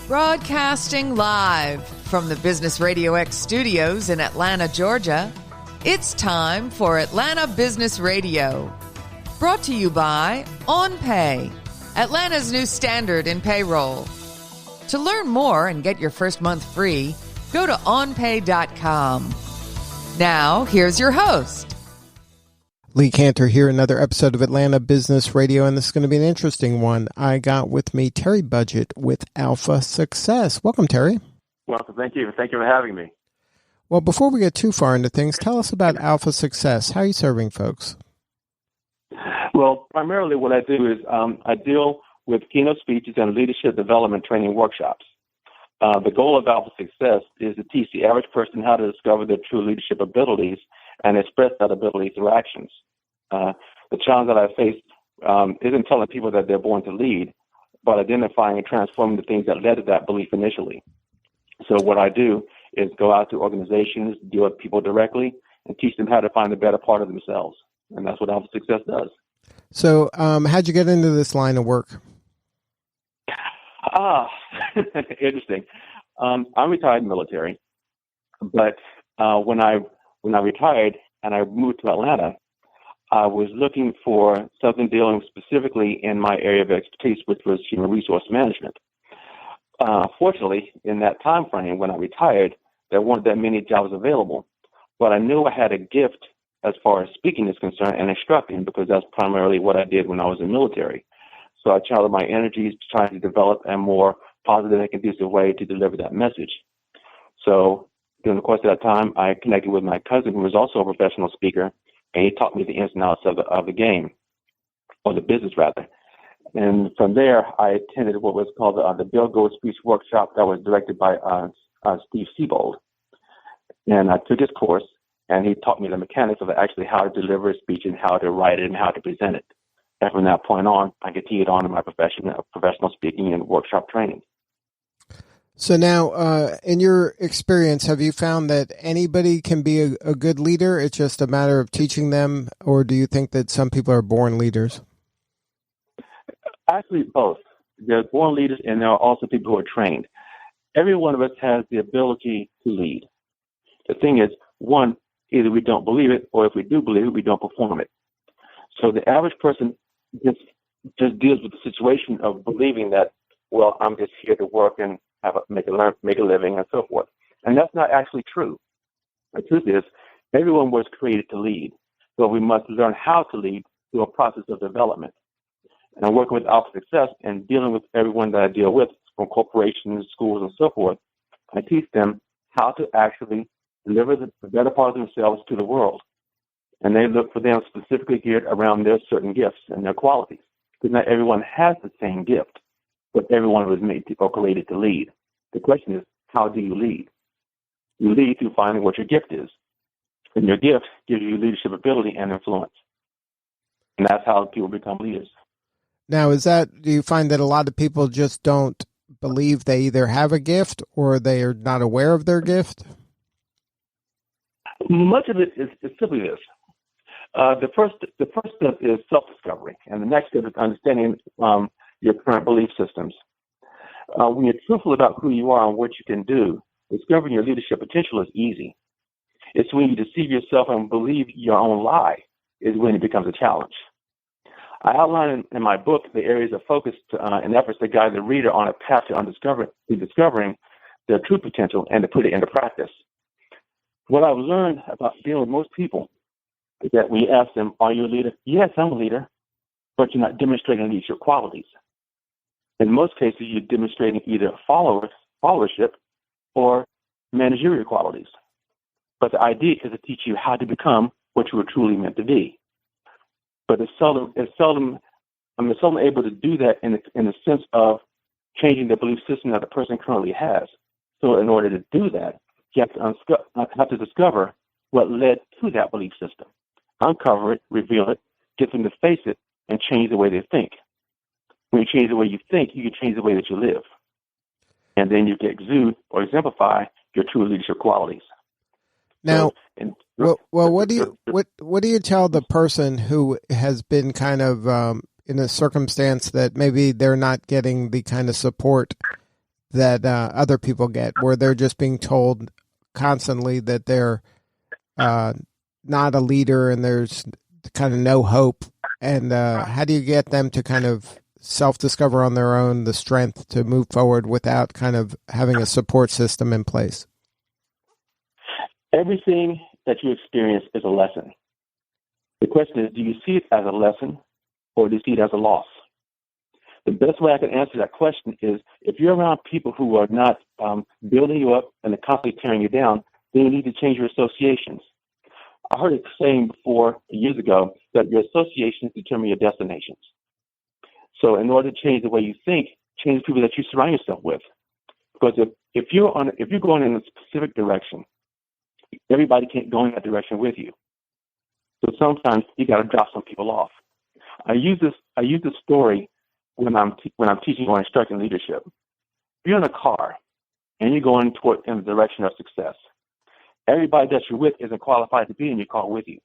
Broadcasting live from the Business Radio X studios in Atlanta, Georgia, it's time for Atlanta Business Radio. Brought to you by OnPay, Atlanta's new standard in payroll. To learn more and get your first month free, go to onpay.com. Now, here's your host. Lee Cantor here, another episode of Atlanta Business Radio, and this is going to be an interesting one. I got with me Terry Budget with Alpha Success. Welcome, Terry. Welcome. Thank you. Thank you for having me. Well, before we get too far into things, tell us about Alpha Success. How are you serving folks? Well, primarily what I do is I deal with keynote speeches and leadership development training workshops. The goal of Alpha Success is to teach the average person how to discover their true leadership abilities and express that ability through actions. The challenge that I face isn't telling people that they're born to lead, but identifying and transforming the things that led to that belief initially. So what I do is go out to organizations, deal with people directly, and teach them how to find the better part of themselves. And that's what Alpha Success does. So how'd you get into this line of work? Interesting. I'm retired military, but when I retired and I moved to Atlanta, I was looking for something dealing specifically in my area of expertise, which was human resource management. Fortunately, in that time frame when I retired, there weren't that many jobs available, but I knew I had a gift as far as speaking is concerned and instructing, because that's primarily what I did when I was in the military. So I channeled my energies to try to develop a more positive and conducive way to deliver that message. So during the course of that time, I connected with my cousin, who was also a professional speaker, and he taught me the ins and outs of the game, or the business rather. And from there, I attended what was called the Bill Gold Speech Workshop that was directed by Steve Siebold. And I took his course, and he taught me the mechanics of actually how to deliver a speech and how to write it and how to present it. And from that point on, I continued on in my profession of professional speaking and workshop training. So now, in your experience, have you found that anybody can be a good leader? It's just a matter of teaching them, or do you think that some people are born leaders? Actually, both. There are born leaders, and there are also people who are trained. Every one of us has the ability to lead. The thing is, one, either we don't believe it, or if we do believe it, we don't perform it. So the average person just deals with the situation of believing that, well, I'm just here to work and make a living and so forth. And that's not actually true. The truth is, everyone was created to lead, so we must learn how to lead through a process of development. And I'm working with Alpha Success and dealing with everyone that I deal with, from corporations, schools, and so forth. I teach them how to actually deliver the better part of themselves to the world. And they look for them specifically geared around their certain gifts and their qualities. Because not everyone has the same gift, but everyone was made or created to lead. The question is, how do you lead? You lead through finding what your gift is. And your gift gives you leadership ability and influence. And that's how people become leaders. Now, do you find that a lot of people just don't believe they either have a gift or they are not aware of their gift? Much of it is simply this. The first step is self-discovery, and the next step is understanding your current belief systems. When you're truthful about who you are and what you can do, discovering your leadership potential is easy. It's when you deceive yourself and believe your own lie is when it becomes a challenge. I outline in my book the areas of focus and efforts to guide the reader on a path to discovering their true potential and to put it into practice. What I've learned about dealing with most people is that when you ask them, are you a leader? Yes, I'm a leader, but you're not demonstrating leadership qualities. In most cases, you're demonstrating either followership or managerial qualities. But the idea is to teach you how to become what you were truly meant to be. But it's seldom able to do that in the sense of changing the belief system that the person currently has. So in order to do that, you have to discover what led to that belief system. Uncover it, reveal it, get them to face it, and change the way they think. When you change the way you think, you can change the way that you live. And then you can exude or exemplify your true leadership qualities. Now, what do you tell the person who has been kind of in a circumstance that maybe they're not getting the kind of support that other people get, where they're just being told constantly that they're not a leader and there's kind of no hope. And how do you get them to kind of self-discover on their own the strength to move forward without kind of having a support system in place? Everything that you experience is a lesson. The question is, do you see it as a lesson or do you see it as a loss? The best way I can answer that question is, if you're around people who are not building you up and are constantly tearing you down, then you need to change your associations. I heard it saying before, years ago, that your associations determine your destinations. So in order to change the way you think, change the people that you surround yourself with. Because if you're going in a specific direction, everybody can't go in that direction with you. So sometimes you got to drop some people off. I use this story when I'm teaching or instructing leadership. If you're in a car and you're going in the direction of success, everybody that you're with isn't qualified to be in your car with you.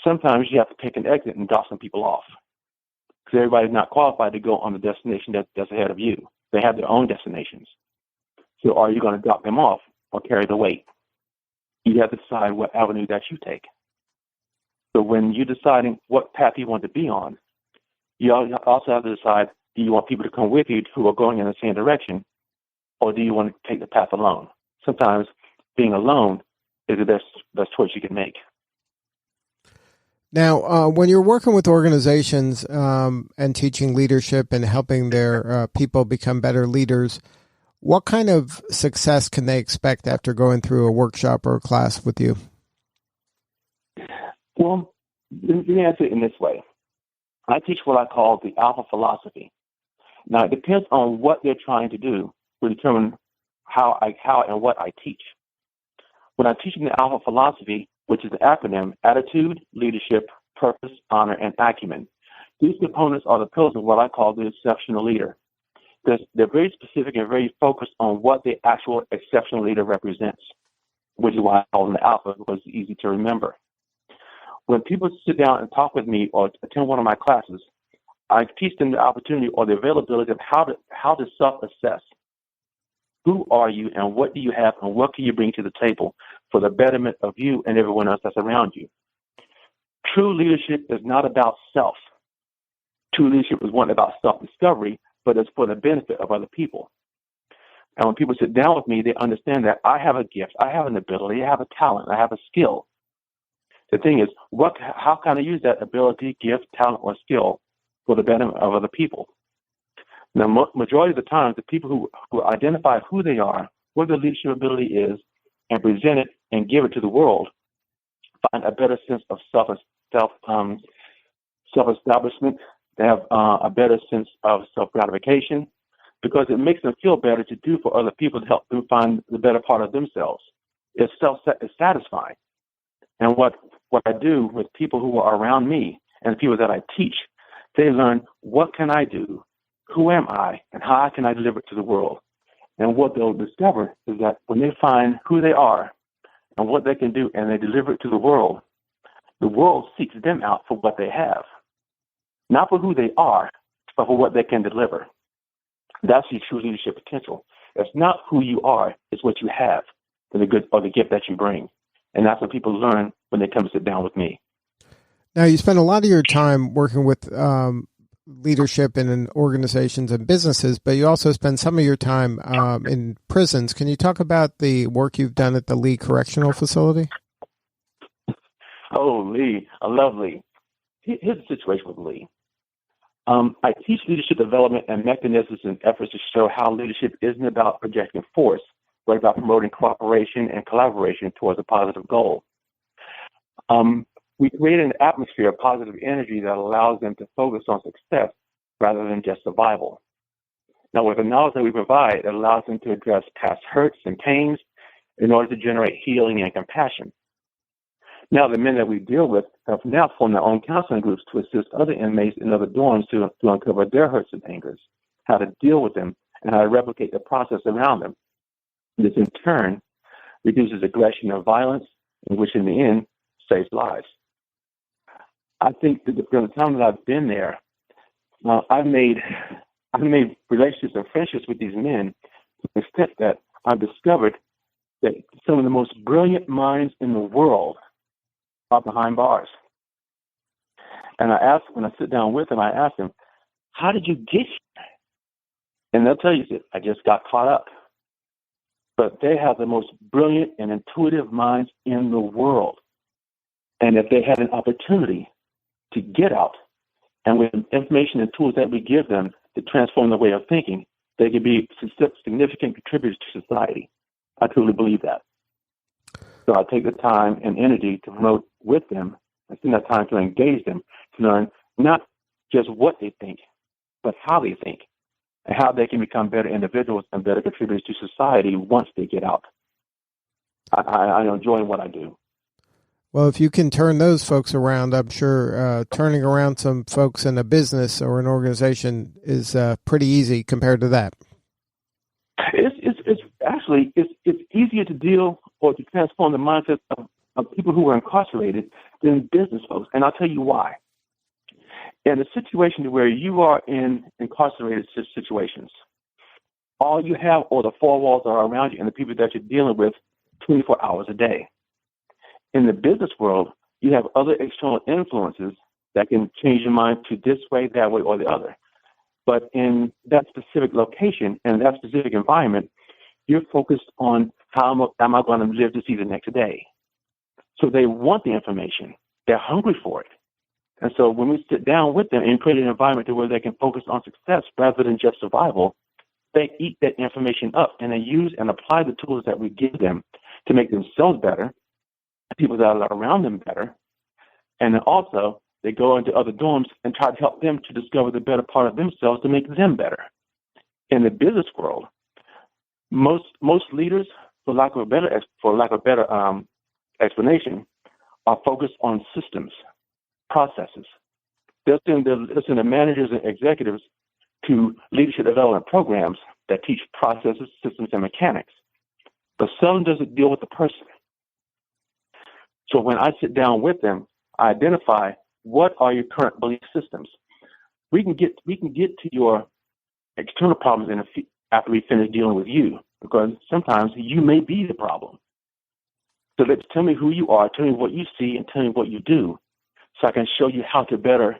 Sometimes you have to take an exit and drop some people off because everybody's not qualified to go on the destination that's ahead of you. They have their own destinations. So are you going to drop them off or carry the weight? You have to decide what avenue that you take. So when you're deciding what path you want to be on, you also have to decide, do you want people to come with you who are going in the same direction, or do you want to take the path alone? Sometimes being alone is the best choice you can make. Now, when you're working with organizations and teaching leadership and helping their people become better leaders, what kind of success can they expect after going through a workshop or a class with you? Well, let me answer it in this way. I teach what I call the alpha philosophy. Now, it depends on what they're trying to do to determine how and what I teach. When I'm teaching the alpha philosophy, which is an acronym, attitude, leadership, purpose, honor, and acumen, these components are the pillars of what I call the exceptional leader. They're very specific and very focused on what the actual exceptional leader represents, which is why I call them the alpha, because it's easy to remember. When people sit down and talk with me or attend one of my classes, I teach them the opportunity or the availability of how to self-assess. Who are you and what do you have and what can you bring to the table for the betterment of you and everyone else that's around you? True leadership is not about self. True leadership is one about self-discovery, but it's for the benefit of other people. And when people sit down with me, they understand that I have a gift, I have an ability, I have a talent, I have a skill. The thing is, how can I use that ability, gift, talent, or skill for the benefit of other people? Now, majority of the time, the people who identify who they are, what their leadership ability is, and present it and give it to the world, find a better sense of self-establishment. They have a better sense of self-gratification because it makes them feel better to do for other people to help them find the better part of themselves. It's satisfying. And what I do with people who are around me and the people that I teach, they learn, what can I do? Who am I? And how can I deliver it to the world? And what they'll discover is that when they find who they are and what they can do and they deliver it to the world seeks them out for what they have. Not for who they are, but for what they can deliver. That's your true leadership potential. It's not who you are, it's what you have, the gift that you bring. And that's what people learn when they come to sit down with me. Now, you spend a lot of your time working with leadership in organizations and businesses, but you also spend some of your time in prisons. Can you talk about the work you've done at the Lee Correctional Facility? Oh, Lee. I love Lee. Here's the situation with Lee. I teach leadership development and mechanisms and efforts to show how leadership isn't about projecting force, but about promoting cooperation and collaboration towards a positive goal. We create an atmosphere of positive energy that allows them to focus on success rather than just survival. Now, with the knowledge that we provide, it allows them to address past hurts and pains in order to generate healing and compassion. Now, the men that we deal with have now formed their own counseling groups to assist other inmates in other dorms to uncover their hurts and angers, how to deal with them, and how to replicate the process around them. This, in turn, reduces aggression and violence, which in the end saves lives. I think that from the time that I've been there, I've made relationships and friendships with these men the extent that I've discovered that some of the most brilliant minds in the world are behind bars. And I ask, when I sit down with them, I ask them, how did you get here? And they'll tell you that I just got caught up. But they have the most brilliant and intuitive minds in the world. And if they had an opportunity to get out, and with information and tools that we give them to transform their way of thinking, they could be significant contributors to society. I truly believe that. So I take the time and energy to promote with them, and spend that time to engage them, to learn not just what they think, but how they think, and how they can become better individuals and better contributors to society once they get out. I enjoy what I do. Well, if you can turn those folks around, I'm sure turning around some folks in a business or an organization is pretty easy compared to that. It's easier to deal or to transform the mindset of people who are incarcerated than business folks, and I'll tell you why. In a situation where you are in incarcerated situations, all you have are the four walls that are around you and the people that you're dealing with 24 hours a day. In the business world, you have other external influences that can change your mind to this way, that way, or the other. But in that specific location and that specific environment, you're focused on how am I going to live to see the next day. So they want the information. They're hungry for it. And so when we sit down with them and create an environment to where they can focus on success rather than just survival, they eat that information up and they use and apply the tools that we give them to make themselves better, people that are around them better, and then also they go into other dorms and try to help them to discover the better part of themselves to make them better. In the business world, most leaders, for lack of a better explanation, are focused on systems, processes. They'll send the managers and executives to leadership development programs that teach processes, systems, and mechanics, but seldom does it deal with the person. So when I sit down with them, I identify what are your current belief systems. We can get to your external problems after we finish dealing with you, because sometimes you may be the problem. So tell me who you are, tell me what you see, and tell me what you do, so I can show you how to better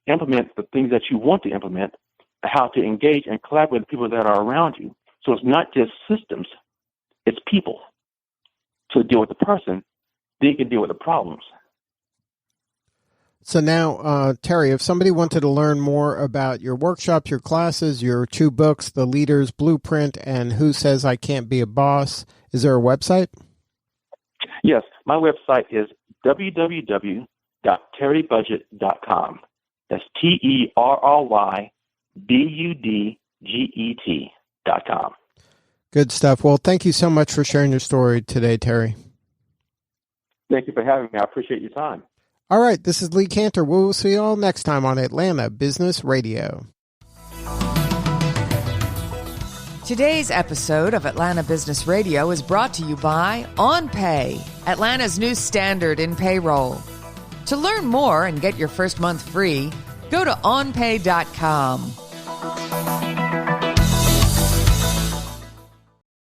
implement the things that you want to implement, and how to engage and collaborate with the people that are around you. So it's not just systems, it's people. To deal with the person, then you can deal with the problems. So now, Terry, if somebody wanted to learn more about your workshops, your classes, your two books, The Leader's Blueprint and Who Says I Can't Be a Boss, is there a website? Yes, my website is www.terrybudget.com. That's TerryBudget.com. Good stuff. Well, thank you so much for sharing your story today, Terry. Thank you for having me. I appreciate your time. All right, this is Lee Cantor. We'll see you all next time on Atlanta Business Radio. Today's episode of Atlanta Business Radio is brought to you by OnPay, Atlanta's new standard in payroll. To learn more and get your first month free, go to onpay.com.